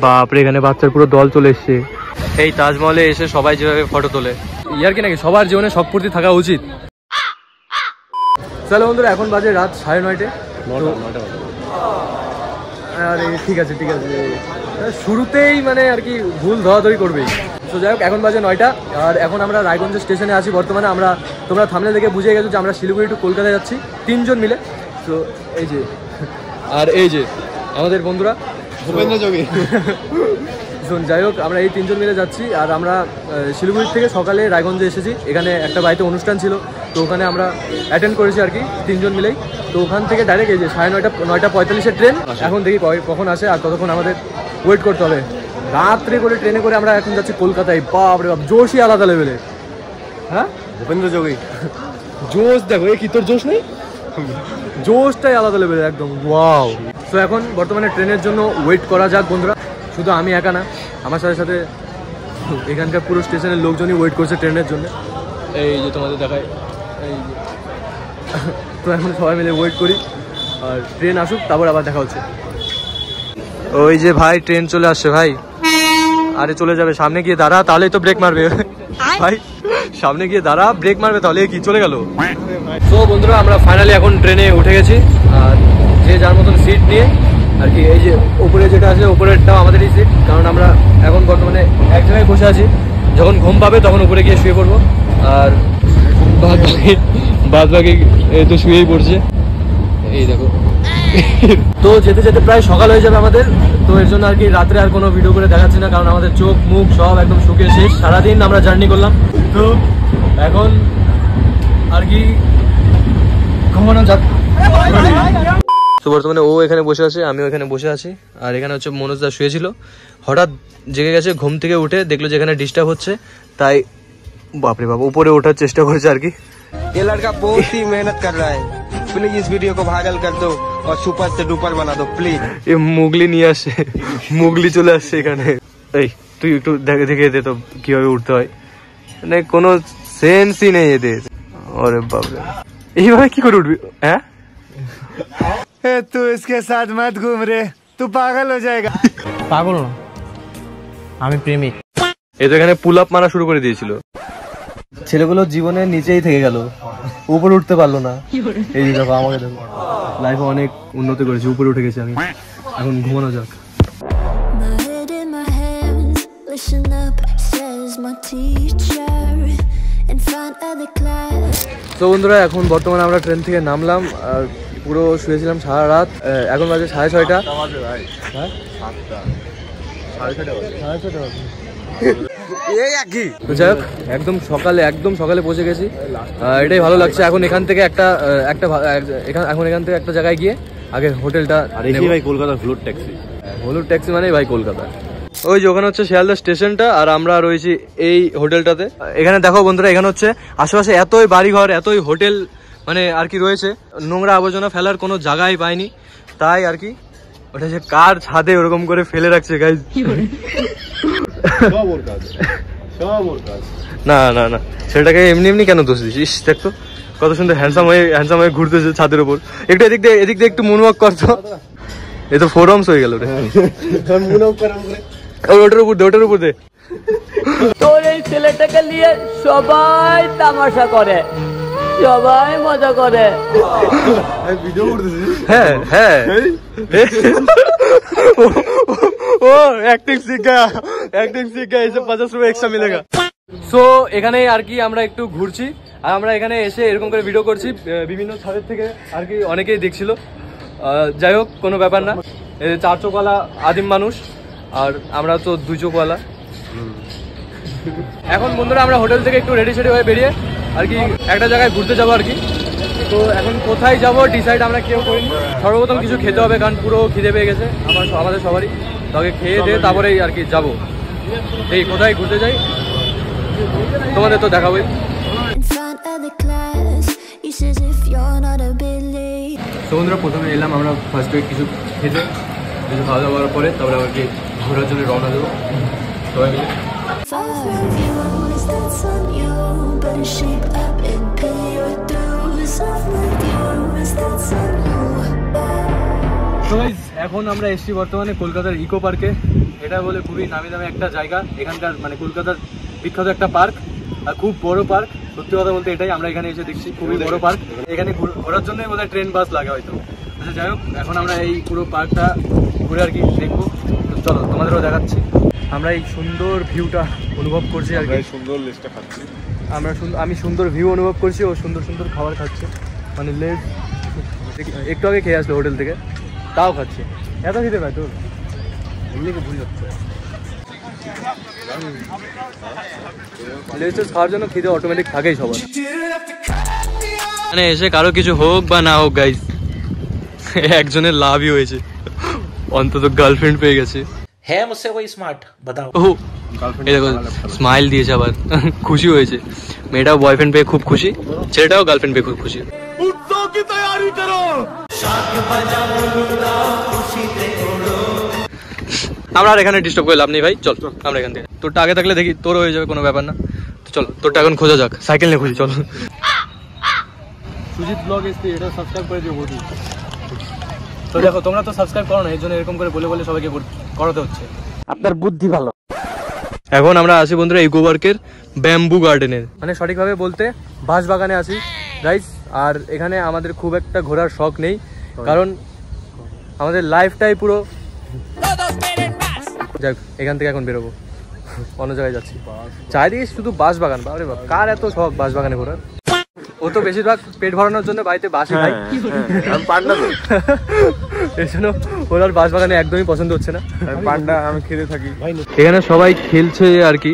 বাপরে, এখানে বাচ্চার পুরো দল চলে এসছে। এই তাজমহলে এসে সবাই যেভাবে ফটো তোলে, ইয়ার কি নাকি সবার জীবনে শখ পূর্তি থাকা উচিত। চলো বন্ধুরা, এখন বাজে রাত 9:30। আরে ঠিক আছে ঠিক আছে, শুরুতেই মানে আর কি ভুল ধরাধরি করবেই। তো যাই হোক, এখন বাজে 9টা আর এখন আমরা রায়গঞ্জ স্টেশনে আছি বর্তমানে। আমরা, তোমরা থামলে দেখে বুঝে গেছো যে আমরা শিলিগুড়ি টু কলকাতায় যাচ্ছি 3 জন মিলে। তো এই যে, আর এই যে আমাদের বন্ধুরা ভূপেন্দ্র যোগী। শোন, যাই হোক, আমরা এই 3 জন মিলে যাচ্ছি। আর আমরা শিলিগুড়ি থেকে সকালে রায়গঞ্জে এসেছি। এখানে একটা বাড়িতে অনুষ্ঠান ছিল, তো ওখানে আমরা অ্যাটেন্ড করেছি আর কি 3 জন মিলেই। তো ওখান থেকে ডাইরেক্ট এই যে 9:45 ট্রেন। এখন দেখি কখন আসে, আর ততক্ষণ আমাদের ওয়েট করতে হবে। রাত্রে করে ট্রেনে করে আমরা এখন যাচ্ছি কলকাতায়। বাপরে বাপ, জোশই আলাদা লেভেলে। হ্যাঁ, ভূপেন্দ্র যোগী জোশ দেখো, এ কি তোর জোশ নেই? জোশটাই আলাদা লেভেলে একদম, ওয়াও। তো এখন বর্তমানে ট্রেনের জন্য ওয়েট করা যাক বন্ধুরা। শুধু আমি একা না, আমার সাথে সাথে এখানকার পুরো স্টেশনের লোকজনই ওয়েট করছে ট্রেনের জন্য। এই যে তোমাদের দেখায়, এই যে। তো এখন সবাই মিলে ওয়েট করি, আর ট্রেন আসুক তারপর আবার দেখা হচ্ছে। ওই যে ভাই, ট্রেন চলে আসছে ভাই। আরে চলে যাবে, সামনে গিয়ে দাঁড়া, তাহলেই তো ব্রেক মারবে ভাই। সামনে গিয়ে দাঁড়া, ব্রেক মারবে, তাহলে কি চলে গেল। তো বন্ধুরা, আমরা ফাইনালি এখন ট্রেনে উঠে গেছি। আর যে যার মতন সিট নিয়ে আর কি, এই যে উপরে যেটা আছে, উপরেরটাও আমাদেরই সিট। কারণ আমরা এখন বর্তমানে এক জায়গায় বসে আছি, যখন ঘুম পাবে তখন উপরে গিয়ে শুয়ে পড়বো। আর বাদ বাকি এই তো শুয়েই পড়ছে, এই দেখো। তো যেতে যেতে প্রায় সকাল হয়ে যাবে আমাদের। তো এর জন্য আর কি রাত্রে আর কোনো ভিডিও করে দেখাচ্ছি না, কারণ আমাদের চোখ মুখ সব একদম শুকিয়ে শেষ। সারাদিন আমরা জার্নি করলাম, তো এখন আর কি ঘুমানো যাক। তো বর্তমানে ও এখানে বসে আছে, আমিও এখানে বসে আছি। আর এখানে হচ্ছে মনোজ দা শুয়েছিল, হঠাৎ জেগে গেছে, ঘুম থেকে উঠে দেখলো যে এখানে ডিস্টার্ব হচ্ছে, তাই বাপরে বাপ উপরে ওঠার চেষ্টা করেছে আর কি। ये लड़का बहुत ही मेहनत कर रहा है, प्लीज इस वीडियो को वायरल कर दो और सुपर से डुपर बना दो प्लीज। এ মুগলি নিয়ে আসে, মুগলি চলে আসছে এখানে। এই তুই একটু দেখে দে তো কিভাবে উঠতে হয়, মানে কোনো সেন্সই নেই এদের। আরে বাপরে, এইভাবে কি করে উঠবি? হ্যাঁ, तू इसके साथ मत घूम रे, तू पागल हो जाएगा। পাগল না, আমি প্রেমিক। এই তো এখানে পুল আপ মারা শুরু করে দিয়েছিল। ছেলেগুলো জীবনে নিচেই থেকে গেল, উপরে উঠতে পারলো না। এই যে দেখো, আমাকে দেখো, লাইফে অনেক উন্নতি করেছি, উপরে উঠে গেছি আমি। এখন ঘুমানো যাক। তো বন্ধুরা, এখন বর্তমানে আমরা ট্রেন থেকে নামলাম, আর পুরো শুয়েছিলাম সারা রাত। এখন বাজে 6:30। তো যাই হোক, একদম সকালে পৌঁছে গেছি, এটাই ভালো লাগছে। এখন এখান থেকে একটা জায়গায় গিয়ে আগে হোটেলটা ভাই, কলকাতার হলুদ ট্যাক্সি মানে ভাই কলকাতা। ওই যে ওখানে হচ্ছে শিয়ালদা স্টেশনটা, আর আমরা রয়েছি এই হোটেলটাতে। এখানে দেখো বন্ধুরা, এখানে হচ্ছে আশেপাশে এতই বাড়িঘর, এতই হোটেল মানে আর কি রয়েছে, নোংরা আবর্জনা ফেলার কোনো জায়গাই পাইনি। তাই আর কি ওটা যে কার ছাদে ওরকম করে ফেলে রাখছে গাইজ। না না না, সেটাকে এমনি এমনি কেন দোষ দিস? দেখতো কত সুন্দর হ্যান্ডসাম হয়ে ঘুরতেছে ছাদের উপর। একটু এদিক দিয়ে একটু মুনওয়াক করতো। এই তো ফোরামস হয়ে গেল। ওটার উপর দে। তোর এই ছেলেটাকে নিয়ে সবাই তামাশা করে, সবাই মজা করে। হ্যাঁ হ্যাঁ, ও অ্যাক্টিং सीख गया, इसे 50 रुपए एक्स्ट्रा मिलेगा। সো এখানেই আর কি আমরা একটু ঘুরছি, আর আমরা এখানে এসে এরকম করে ভিডিও করছি। বিভিন্ন ছাদের থেকে আর কি অনেকেই দেখছিল। যাই হোক, কোনো ব্যাপার না। 4 চোখওয়ালা আদিম মানুষ, আর আমরা তো 2 চোখওয়ালা। এখন বন্ধুরা, আমরা হোটেল থেকে একটু রেডি হয়ে বেরিয়ে আর কি একটা জায়গায় ঘুরতে যাবো আর কি। তো এখন কোথায় যাবো ডিসাইড আমরা কেউ করিনি। সর্বপ্রথম কিছু খেতে হবে, কারণ পুরো খিদে পেয়ে গেছে আমাদের সবারই। তাকে খেয়ে দিয়ে তারপরেই আর কি যাবো। এই কোথায় ঘুরতে যাই তোমাদের তো দেখাবোই। তো বন্ধুরা, প্রথমে এলাম আমরা ফার্স্টে কিছু খেতে, কিছু খাওয়া দাওয়া করার পরে তারপরে আবার কি ঘোরার জন্য রওনা দেবো সবাই মিলে। এখন আমরা এসছি বর্তমানে কলকাতার ইকো পার্কে। এটা বলে খুবই নামি দামি একটা জায়গা, এখানকার মানে কলকাতার বিখ্যাত একটা পার্ক, আর খুব বড় পার্ক। সত্যি কথা বলতে এটাই, আমরা এখানে এসে দেখছি খুবই বড় পার্ক। এখানে ঘোরার জন্যই বোধহয় ট্রেন বাস লাগে হয়তো। আচ্ছা যাই হোক, এখন আমরা এই পুরো পার্কটা ঘুরে আর কি দেখবো। চলো তোমাদেরও দেখাচ্ছি। আমরা এই সুন্দর ভিউটা অনুভব করছি আর কি। সুন্দর লিস্টটা খাচ্ছি আমি সুন্দর ভিউ অনুভব করছি, ও সুন্দর সুন্দর খাবার খাচ্ছে, মানে লেজ একটু আগে খেয়ে আসলো হোটেল থেকে, তাও খাচ্ছে। এত খেতে পায় তোর, এমনি ভুল হচ্ছে। লেজ খাওয়ার জন্য খিদে অটোমেটিক থাকেই সবার। মানে এসে কারো কিছু হোক বা না হোক গাইস, একজনের লাভই হয়েছে, অন্তত গার্লফ্রেন্ড পেয়ে গেছে। है मुझसे कोई स्मार्ट बताओ। ও এই দেখো স্মাইল দিয়েছে আবার, খুশি হয়েছে। মেয়েটাও বয়ফ্রেন্ড পেয়ে খুব খুশি, ছেলেটাও গার্লফ্রেন্ড পেয়ে খুব খুশি। আমরা আর এখানে ডিস্টার্ব করে লাভ নেই ভাই, চল আমরা এখান থেকে। তোরটা আগে থাকলে দেখি তোর হয়ে যাবে, কোনো ব্যাপার না। তো চল তোরটা এখন খোঁজা যাক, সাইকেল নিয়ে খুঁজি চল। সুজিত ব্লগ এসপি, এটা সাবস্ক্রাইব করে দিও বন্ধু। তো দেখো তোমরা তো সাবস্ক্রাইব করো না, এর জন্য এরকম করে বলে বলে সবাইকে করাতে হচ্ছে। আপনার বুদ্ধি ভালো। এখন আমরা আছি বন্ধুরা ইকো পার্কের ব্যাম্বু গার্ডেনের, মানে সঠিকভাবে বলতে বাঁশ বাগানে আছি গাইস। আর এখানে আমাদের খুব একটা ঘোরার শখ নেই, কারণ আমাদের লাইফটাই পুরো, যাক এখান থেকে এখন বেরোবো, অন্য জায়গায় যাচ্ছি। চারিদিকে শুধু বাঁশ বাগান, বাবারে বাপ, কার এত শখ বাঁশ বাগানে ঘোরার? ও তো বেশিরভাগ পেট ভরানোর জন্য বাড়িতে বাঁশই খাই, পান্ডা তো এই জন্য ওর আর বাঁশ বাগানে একদমই পছন্দ হচ্ছে না। পান্ডা আমি খেতে থাকি। এখানে সবাই খেলছে আর কি,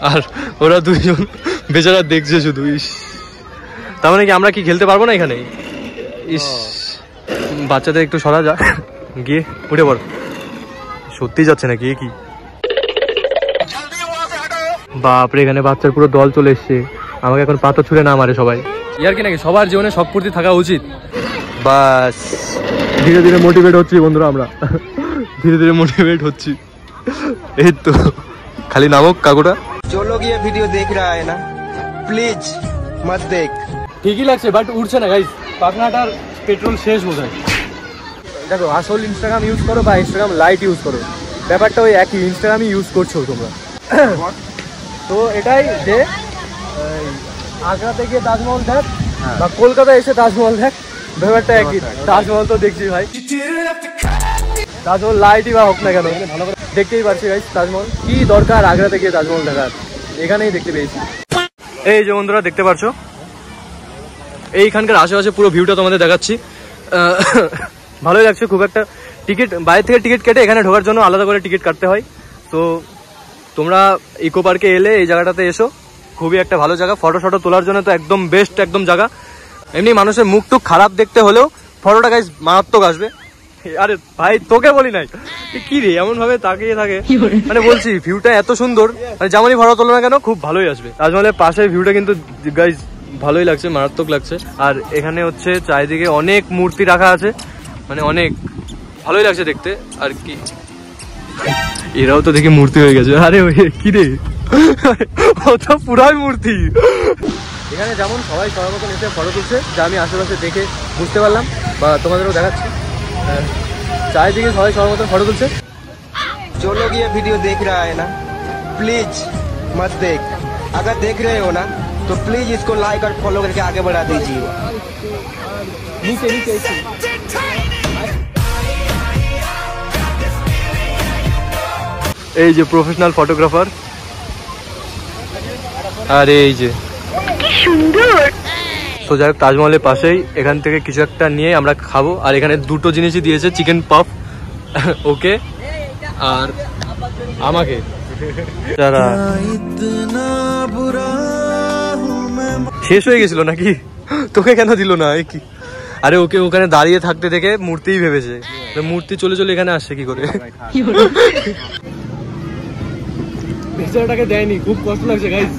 আর ওরা দুইজন বেচারা দেখছে শুধু। ইস, তার মানে কি আমরা কি খেলতে পারবো না এখানে? ইস, বাচ্চাদের একটু সরা যাক, গিয়ে উঠে পড়। সত্যি যাচ্ছে না কি? বাপরে, এখানে বাচ্চার পুরো দল চলে এসছে, আমাকে এখন পাথর ছুঁড়ে না মারে সবাই। ইয়ার কি নাকি সবার জীবনে শখ পূর্তি থাকা উচিত। বাস ধীরে ধীরে মোটিভেট হচ্ছি বন্ধুরা, আমরা ধীরে ধীরে মোটিভেট হচ্ছি। এই তো খালি নামক কাকুটা। जो लोग ये वीडियो देख रहा है ना, प्लीज मत देख। ঠিকই লাগছে বাট উঠছে না গাইস, পাখনাটার পেট্রোল শেষ বোধহয়। দেখো আসল ইনস্টাগ্রাম ইউজ করো বা ইনস্টাগ্রাম লাইট ইউজ করো, ব্যাপারটা ওই একই, ইনস্টাগ্রামই ইউজ করছো তোমরা। তো এটাই যে আগ্রাতে গিয়ে তাজমহল দেখ বা কলকাতায় এসে তাজমহল দেখ, ব্যাপারটা একই। তাজমহল তো দেখছি ভাই, তাজমহল লাইটই বা হোক না কেন ভালো করে দেখতেই পারছি গাইস। তাজমহল কি দরকার আগ্রাতে গিয়ে তাজমহল দেখার, এখানেই দেখতে পেয়েছি। এই যে বন্ধুরা দেখতে পাচ্ছ, এইখানকার আশেপাশে পুরো ভিউটা তোমাদের দেখাচ্ছি। ভালোই লাগছে খুব একটা। টিকিট বাইরে থেকে টিকিট কেটে এখানে ঢোকার জন্য আলাদা করে টিকিট কাটতে হয়। তো তোমরা ইকো পার্কে এলে এই জায়গাটাতে এসো, খুবই একটা ভালো জায়গা। ফটো শটো তোলার জন্য তো একদম বেস্ট একদম জায়গা। এমনি মানুষের মুখ টুক খারাপ দেখতে হলেও ফটোটা গাইস মারাত্মক আসবে। আরে ভাই তোকে বলি নাই, কি রে এমন ভাবে তাকিয়ে থাকে, মানে বলছি ভিউটা এত সুন্দর, মানে যেমনই ফটো তোলো না কেন খুব ভালোই আসবে। তাজমহলের পাশে ভিউটা কিন্তু গাইস ভালোই লাগছে, মারাত্মক লাগছে। আর এখানে হচ্ছে চারিদিকে অনেক মূর্তি রাখা আছে, মানে অনেক ভালোই লাগছে দেখতে। আর কি এরাও তো দেখে মূর্তি হয়ে গেছে। আরে কি রে, ও তো পুরাই মূর্তি। এখানে যেমন সবাই সবার মতন এসে ফটো তুলছে, যা আমি আশেপাশে দেখে বুঝতে পারলাম বা তোমাদেরও দেখাচ্ছি। চারিদিকে সবাই সবার মতন ফটো তুলছে। जो लोग ये वीडियो देख रहा है ना, प्लीज मत देख। अगर देख रहे हो ना तो प्लीज इसको लाइक और फॉलो करके आगे बढ़ा दीजिए। এই যে প্রফেশনাল ফটোগ্রাফার, আর এই যে তো যাই হোক, তাজমহলের পাশেই এখান থেকে কিছু একটা নিয়ে আমরা খাবো। আর এখানে দুটো জিনিসই দিয়েছে, চিকেন পপ ওকে আর আমাকে। যারা শেষ হয়ে গেছিল নাকি, তোকে কেন দিল না? কি আরে ওকে ওখানে দাঁড়িয়ে থাকতে দেখে মূর্তিই ভেবেছে, মূর্তি চলে চলে এখানে আসছে কি করে। বেচারাটাকে দেয়নি, খুব কষ্ট লাগছে গাইস।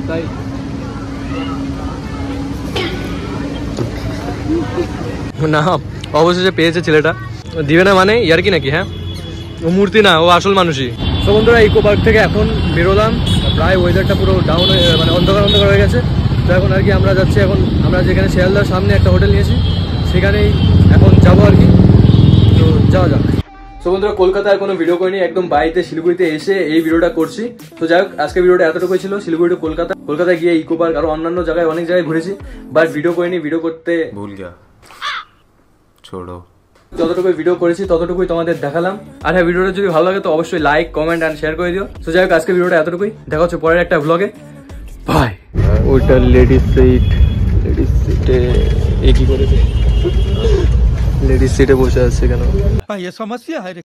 তাই না অবশেষে পেয়েছে ছেলেটা, দিবে না মানে ইয়ার কি নাকি? হ্যাঁ ও মূর্তি না, ও আসল মানুষই। তো বন্ধুরা ইকো পার্ক থেকে এখন বেরোলাম, প্রায় ওয়েদারটা পুরো ডাউন হয়ে মানে অন্ধকার অন্ধকার হয়ে গেছে। তো এখন আর কি আমরা যাচ্ছি, এখন আমরা যেখানে শিয়ালদার সামনে একটা হোটেল নিয়েছি সেখানেই এখন যাবো আর কি। তো যাওয়া যাক। তো বন্ধুরা কলকাতায় কোনো ভিডিও করিনি, একদম বাড়িতে শিলিগুড়িতে এসে এই ভিডিওটা করছি। তো যাই হোক আজকে ভিডিওটা এতটুকুই ছিল, শিলিগুড়ি টু কলকাতা, কলকাতায় গিয়ে ইকো পার্ক আর অন্যান্য জায়গায় অনেক জায়গায় ঘুরেছি, বাট ভিডিও করিনি। ভিডিও করতে ভুল গিয়া ছোড়ো। যতটুকু ভিডিও করেছি ততটুকুই তোমাদের দেখালাম। আর হ্যাঁ, ভিডিওটা যদি ভালো লাগে তো অবশ্যই লাইক, কমেন্ট এন্ড শেয়ার করে দিও। তো যাই হোক আজকে ভিডিওটা এতটুকুই, দেখা হচ্ছে পরের একটা ভ্লগে। বাই। ওইটা লেডিস সিট, লেডিস সিটে কি করেছে, লেডিস সিটে বসে আছে কেন?